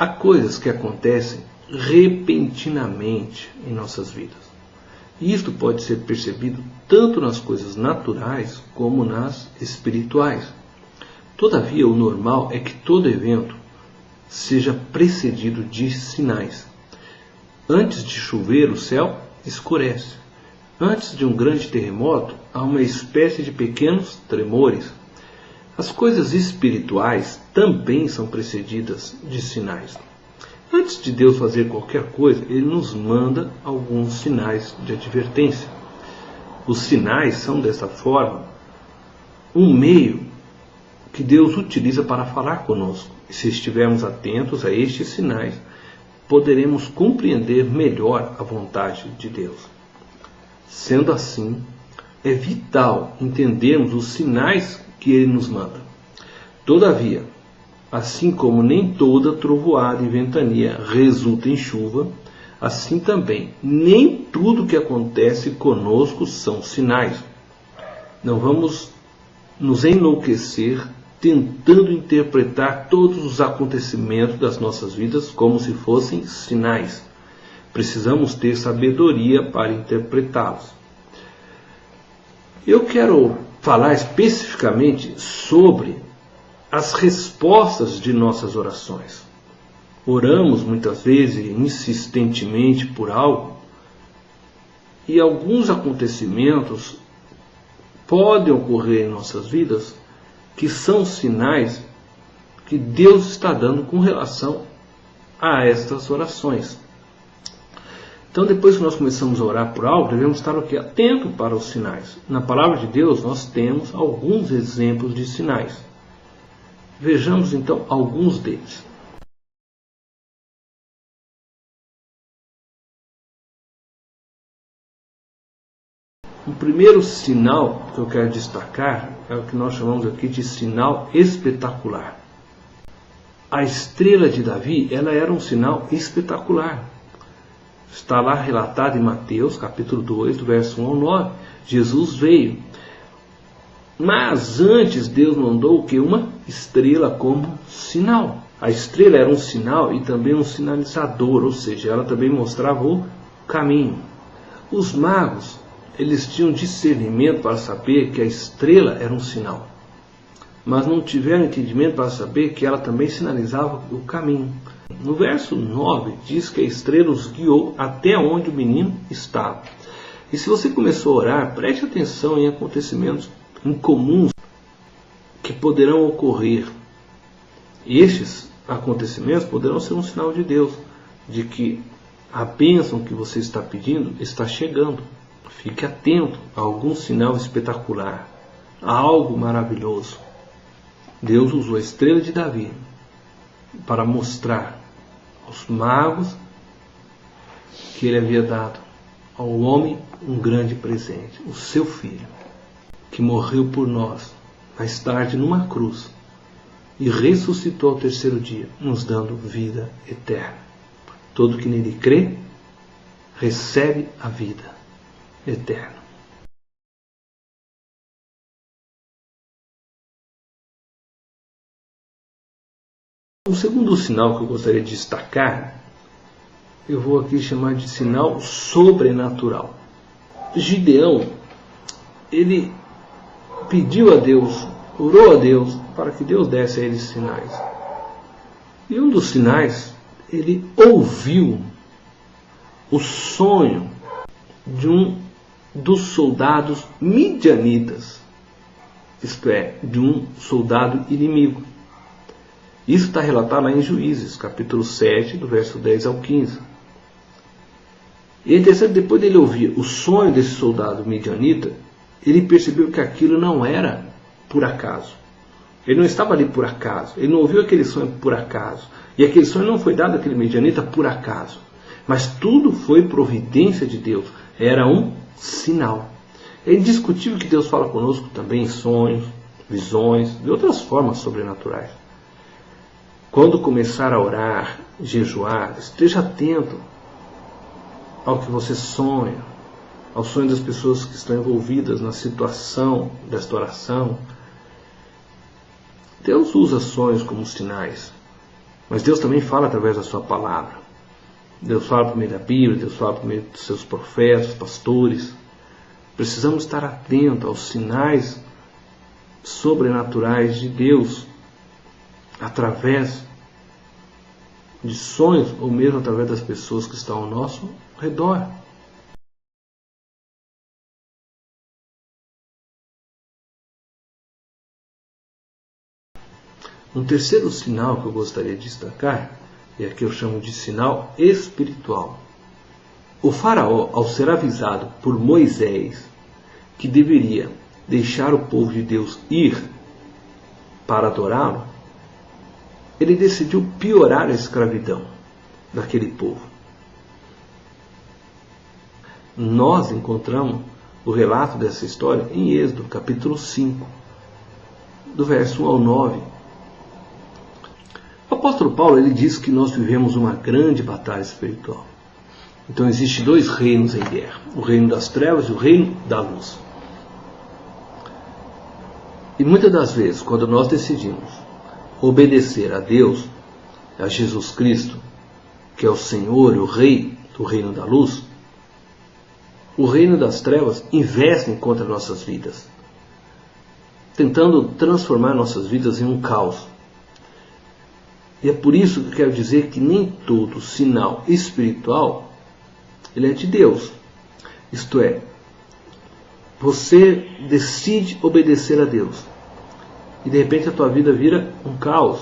Há coisas que acontecem repentinamente em nossas vidas. E isto pode ser percebido tanto nas coisas naturais como nas espirituais. Todavia, o normal é que todo evento seja precedido de sinais. Antes de chover, o céu escurece. Antes de um grande terremoto, há uma espécie de pequenos tremores. As coisas espirituais também são precedidas de sinais. Antes de Deus fazer qualquer coisa, Ele nos manda alguns sinais de advertência. Os sinais são, dessa forma, um meio que Deus utiliza para falar conosco. E se estivermos atentos a estes sinais, poderemos compreender melhor a vontade de Deus. Sendo assim, é vital entendermos os sinais que Ele nos manda. Todavia, assim como nem toda trovoada e ventania resulta em chuva, assim também nem tudo que acontece conosco são sinais. Não vamos nos enlouquecer tentando interpretar todos os acontecimentos das nossas vidas como se fossem sinais. Precisamos ter sabedoria para interpretá-los. Eu quero falar especificamente sobre as respostas de nossas orações. Oramos muitas vezes insistentemente por algo e alguns acontecimentos podem ocorrer em nossas vidas que são sinais que Deus está dando com relação a estas orações. Então, depois que nós começamos a orar por algo, devemos estar aqui atento para os sinais. Na palavra de Deus, nós temos alguns exemplos de sinais. Vejamos então alguns deles. O primeiro sinal que eu quero destacar é o que nós chamamos aqui de sinal espetacular. A estrela de Davi, ela era um sinal espetacular. Está lá relatado em Mateus, capítulo 2, do verso 1 ao 9. Jesus veio. Mas antes Deus mandou o que? Uma estrela como sinal. A estrela era um sinal e também um sinalizador, ou seja, ela também mostrava o caminho. Os magos, eles tinham discernimento para saber que a estrela era um sinal, mas não tiveram entendimento para saber que ela também sinalizava o caminho. No verso 9 diz que a estrela os guiou até onde o menino estava. E se você começou a orar, preste atenção em acontecimentos incomuns que poderão ocorrer. Estes acontecimentos poderão ser um sinal de Deus, de que a bênção que você está pedindo está chegando. Fique atento a algum sinal espetacular, a algo maravilhoso. Deus usou a estrela de Davi para mostrar aos magos que Ele havia dado ao homem um grande presente, o seu Filho, que morreu por nós, mais tarde numa cruz, e ressuscitou ao terceiro dia, nos dando vida eterna. Todo que nele crê, recebe a vida eterna. O segundo sinal que eu gostaria de destacar, eu vou aqui chamar de sinal sobrenatural. Gideão, ele pediu a Deus, orou a Deus, para que Deus desse a ele sinais. E um dos sinais, ele ouviu o sonho de um dos soldados midianitas, isto é, de um soldado inimigo. Isso está relatado lá em Juízes, capítulo 7, do verso 10 ao 15. E é interessante, depois dele ouvir o sonho desse soldado midianita, ele percebeu que aquilo não era por acaso. Ele não estava ali por acaso. Ele não ouviu aquele sonho por acaso. E aquele sonho não foi dado àquele midianita por acaso. Mas tudo foi providência de Deus. Era um sinal. É indiscutível que Deus fala conosco também em sonhos, visões, de outras formas sobrenaturais. Quando começar a orar, jejuar, esteja atento ao que você sonha, ao sonho das pessoas que estão envolvidas na situação desta oração. Deus usa sonhos como sinais. Mas Deus também fala através da sua palavra. Deus fala por meio da Bíblia, Deus fala por meio dos seus profetas, pastores. Precisamos estar atentos aos sinais sobrenaturais de Deus, através de sonhos ou mesmo através das pessoas que estão ao nosso redor. Um terceiro sinal que eu gostaria de destacar, e aqui eu chamo de sinal espiritual. O faraó, ao ser avisado por Moisés que deveria deixar o povo de Deus ir para adorá-lo, ele decidiu piorar a escravidão daquele povo. Nós encontramos o relato dessa história em Êxodo, capítulo 5, do verso 1 ao 9. O apóstolo Paulo ele diz que nós vivemos uma grande batalha espiritual. Então existem dois reinos em guerra, o reino das trevas e o reino da luz. E muitas das vezes, quando nós decidimos obedecer a Deus, a Jesus Cristo, que é o Senhor e o Rei do reino da luz, o reino das trevas investe contra nossas vidas, tentando transformar nossas vidas em um caos. E é por isso que eu quero dizer que nem todo sinal espiritual ele é de Deus. Isto é, você decide obedecer a Deus e de repente a tua vida vira um caos.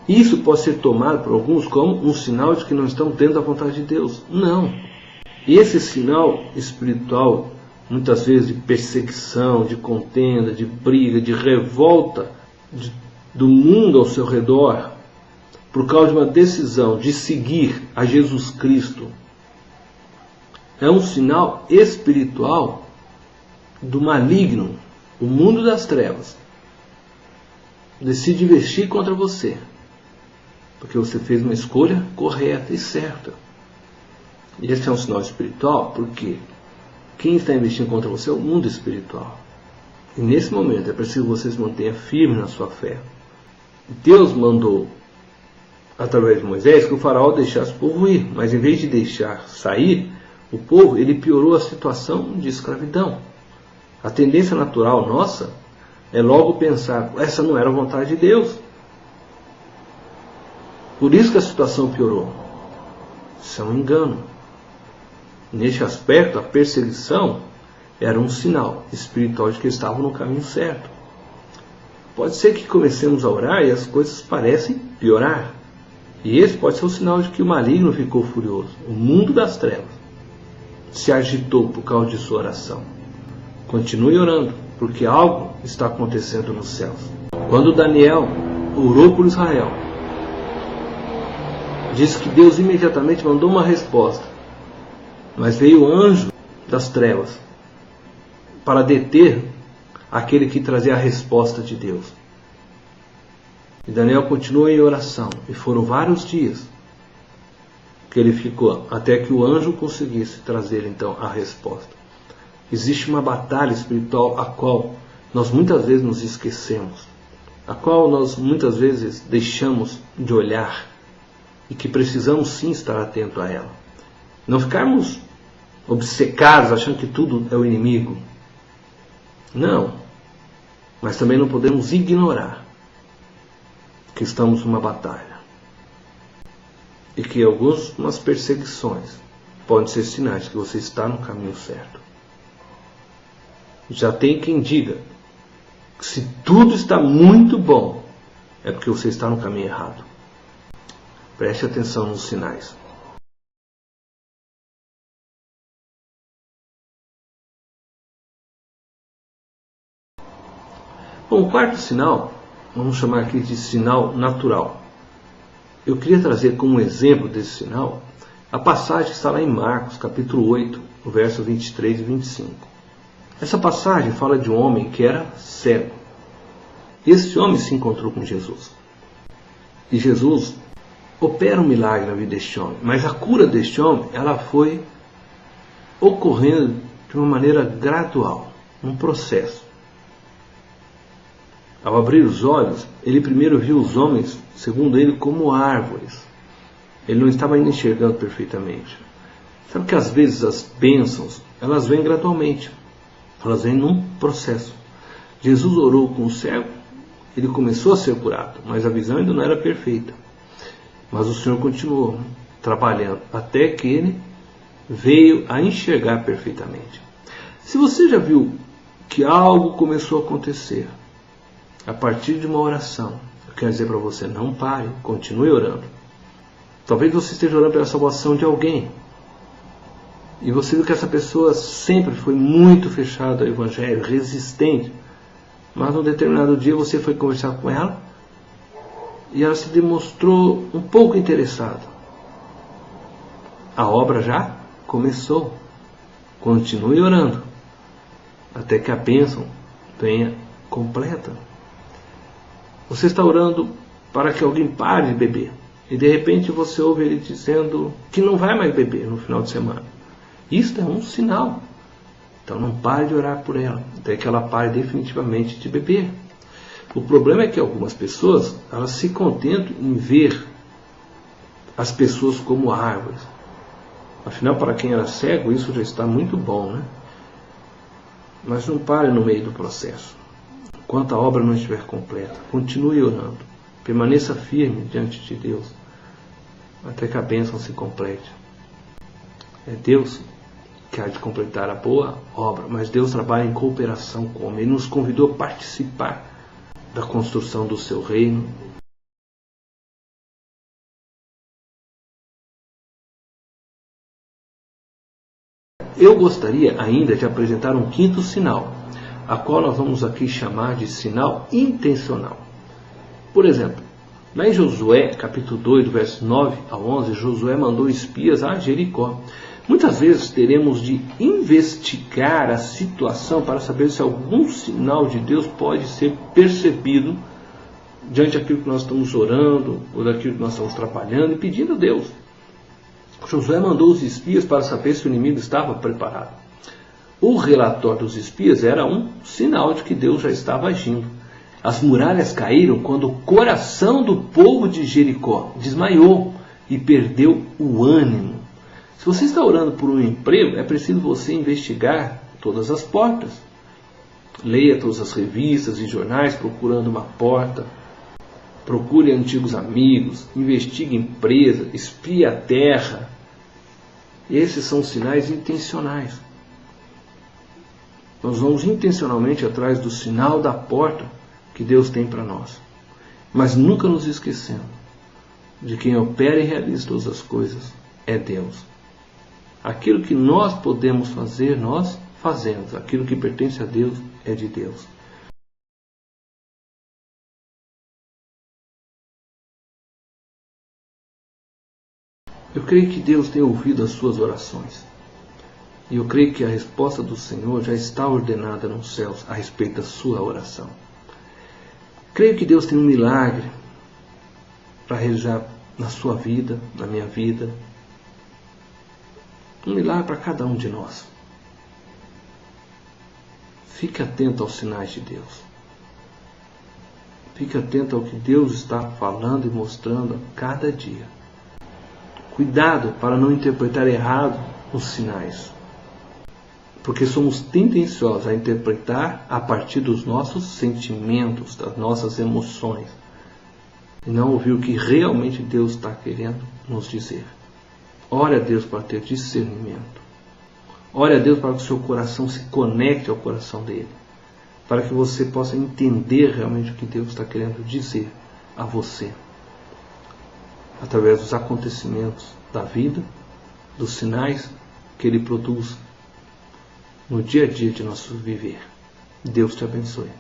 Isso pode ser tomado por alguns como um sinal de que não estão dentro da vontade de Deus. Não. Esse sinal espiritual, muitas vezes de perseguição, de contenda, de briga, de revolta do mundo ao seu redor, por causa de uma decisão de seguir a Jesus Cristo, é um sinal espiritual do maligno, o mundo das trevas. Decide investir contra você, porque você fez uma escolha correta e certa. E esse é um sinal espiritual, porque quem está investindo contra você é o mundo espiritual. E nesse momento é preciso que você se mantenha firme na sua fé. Deus mandou, através de Moisés, que o faraó deixasse o povo ir, mas em vez de deixar sair o povo, ele piorou a situação de escravidão. A tendência natural nossa é logo pensar, essa não era a vontade de Deus. Por isso que a situação piorou. Isso é um engano. Neste aspecto, a perseguição era um sinal espiritual de que estavam no caminho certo. Pode ser que comecemos a orar e as coisas parecem piorar. E esse pode ser o sinal de que o maligno ficou furioso. O mundo das trevas se agitou por causa de sua oração. Continue orando, porque algo está acontecendo nos céus. Quando Daniel orou por Israel, diz que Deus imediatamente mandou uma resposta. Mas veio o anjo das trevas para deter aquele que trazia a resposta de Deus. E Daniel continuou em oração. E foram vários dias que ele ficou, até que o anjo conseguisse trazer então a resposta. Existe uma batalha espiritual a qual nós muitas vezes nos esquecemos, a qual nós muitas vezes deixamos de olhar e que precisamos sim estar atento a ela. Não ficarmos obcecados achando que tudo é o inimigo. Não. Mas também não podemos ignorar que estamos numa batalha. E que algumas perseguições podem ser sinais de que você está no caminho certo. Já tem quem diga que se tudo está muito bom, é porque você está no caminho errado. Preste atenção nos sinais. Bom, o quarto sinal, vamos chamar aqui de sinal natural. Eu queria trazer como exemplo desse sinal a passagem que está lá em Marcos, capítulo 8, no verso 23 e 25. Essa passagem fala de um homem que era cego. Esse homem se encontrou com Jesus. E Jesus opera um milagre na vida deste homem. Mas a cura deste homem, ela foi ocorrendo de uma maneira gradual, um processo. Ao abrir os olhos, ele primeiro viu os homens, segundo ele, como árvores. Ele não estava ainda enxergando perfeitamente. Sabe que às vezes as bênçãos, elas vêm gradualmente. Elas vêm num processo. Jesus orou com o cego, ele começou a ser curado, mas a visão ainda não era perfeita. Mas o Senhor continuou trabalhando até que ele veio a enxergar perfeitamente. Se você já viu que algo começou a acontecer a partir de uma oração, eu quero dizer para você, não pare, continue orando. Talvez você esteja orando pela salvação de alguém e você viu que essa pessoa sempre foi muito fechada ao Evangelho, resistente, mas num determinado dia você foi conversar com ela e ela se demonstrou um pouco interessada. A obra já começou. Continue orando até que a bênção venha completa. Você está orando para que alguém pare de beber e de repente você ouve ele dizendo que não vai mais beber no final de semana. Isto é um sinal. Então não pare de orar por ela até que ela pare definitivamente de beber. O problema é que algumas pessoas, elas se contentam em ver as pessoas como árvores. Afinal, para quem era cego, isso já está muito bom, né? Mas não pare no meio do processo. Enquanto a obra não estiver completa, continue orando. Permaneça firme diante de Deus até que a bênção se complete. É Deus que há de completar a boa obra, mas Deus trabalha em cooperação com o homem. Ele nos convidou a participar da construção do seu reino. Eu gostaria ainda de apresentar um quinto sinal, a qual nós vamos aqui chamar de sinal intencional. Por exemplo, lá em Josué, capítulo 2, do verso 9 a 11, Josué mandou espias a Jericó. Muitas vezes teremos de investigar a situação para saber se algum sinal de Deus pode ser percebido diante daquilo que nós estamos orando, ou daquilo que nós estamos trabalhando e pedindo a Deus. Josué mandou os espias para saber se o inimigo estava preparado. O relatório dos espias era um sinal de que Deus já estava agindo. As muralhas caíram quando o coração do povo de Jericó desmaiou e perdeu o ânimo. Se você está orando por um emprego, é preciso você investigar todas as portas. Leia todas as revistas e jornais procurando uma porta. Procure antigos amigos, investigue empresa, espie a terra. Esses são sinais intencionais. Nós vamos intencionalmente atrás do sinal da porta que Deus tem para nós. Mas nunca nos esquecendo de quem opera e realiza todas as coisas é Deus. Aquilo que nós podemos fazer, nós fazemos. Aquilo que pertence a Deus é de Deus. Eu creio que Deus tem ouvido as suas orações. E eu creio que a resposta do Senhor já está ordenada nos céus a respeito da sua oração. Creio que Deus tem um milagre para realizar na sua vida, na minha vida. Um milagre para cada um de nós. Fique atento aos sinais de Deus. Fique atento ao que Deus está falando e mostrando a cada dia. Cuidado para não interpretar errado os sinais. Porque somos tendenciosos a interpretar a partir dos nossos sentimentos, das nossas emoções. E não ouvir o que realmente Deus está querendo nos dizer. Ore a Deus para ter discernimento. Ore a Deus para que o seu coração se conecte ao coração dele. Para que você possa entender realmente o que Deus está querendo dizer a você. Através dos acontecimentos da vida, dos sinais que ele produz no dia a dia de nosso viver. Deus te abençoe.